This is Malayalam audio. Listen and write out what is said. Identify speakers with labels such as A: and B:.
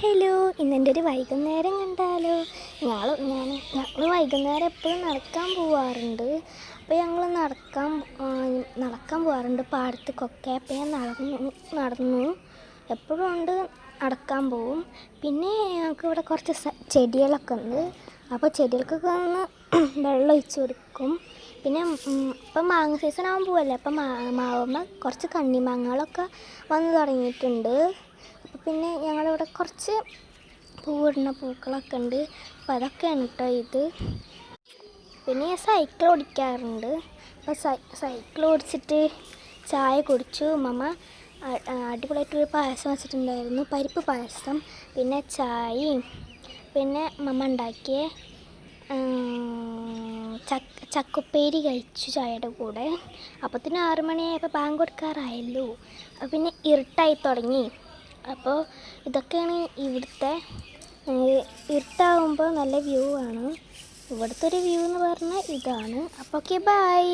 A: ഹലോ, ഇന്നെൻ്റെ ഒരു വൈകുന്നേരം കണ്ടാലോ? ഞങ്ങൾ വൈകുന്നേരം എപ്പോഴും നടക്കാൻ പോവാറുണ്ട്. അപ്പോൾ ഞങ്ങൾ നടക്കാൻ പോവാറുണ്ട് പാടത്തേക്കൊക്കെ. അപ്പോൾ ഞാൻ നടന്നു എപ്പോഴും ഉണ്ട് നടക്കാൻ പോവും. പിന്നെ ഞങ്ങൾക്ക് ഇവിടെ കുറച്ച് ചെടികളൊക്കെ ഉണ്ട്. അപ്പോൾ ചെടികൾക്കൊക്കെ ഒന്ന് വെള്ളം ഒഴിച്ച് കൊടുക്കും. പിന്നെ ഇപ്പം മാങ്ങ സീസൺ ആകാൻ പോവല്ലേ, അപ്പം മാവുമ്പോൾ കുറച്ച് കണ്ണിമാങ്ങകളൊക്കെ വന്ന് തുടങ്ങിയിട്ടുണ്ട്. അപ്പോൾ പിന്നെ ഞങ്ങളിവിടെ കുറച്ച് പൂവിടുന്ന പൂക്കളൊക്കെ ഉണ്ട്. അപ്പോൾ അതൊക്കെയാണ് കേട്ടോ ഇത്. പിന്നെ ഞാൻ സൈക്കിൾ ഓടിക്കാറുണ്ട്. അപ്പോൾ സൈക്കിൾ ഓടിച്ചിട്ട് ചായ കുടിച്ചു. മമ്മ അടിപൊളിയായിട്ടൊരു പായസം വെച്ചിട്ടുണ്ടായിരുന്നു, പരിപ്പ് പായസം. പിന്നെ ചായയും പിന്നെ മമ്മ ഉണ്ടാക്കിയ ചക്കുപ്പേരി കഴിച്ചു ചായയുടെ കൂടെ. അപ്പത്തിന് 6 മണിയായപ്പോൾ ബാങ്ക് കൊടുക്കാറായല്ലോ. പിന്നെ ഇരുട്ടായി തുടങ്ങി. അപ്പോൾ ഇതൊക്കെയാണ് ഇവിടുത്തെ ഇരുട്ടാകുമ്പോൾ നല്ല വ്യൂ ആണ്. ഇവിടുത്തെ ഒരു വ്യൂ എന്ന് പറഞ്ഞാൽ ഇതാണ്. അപ്പോൾ ഓക്കെ, ബൈ.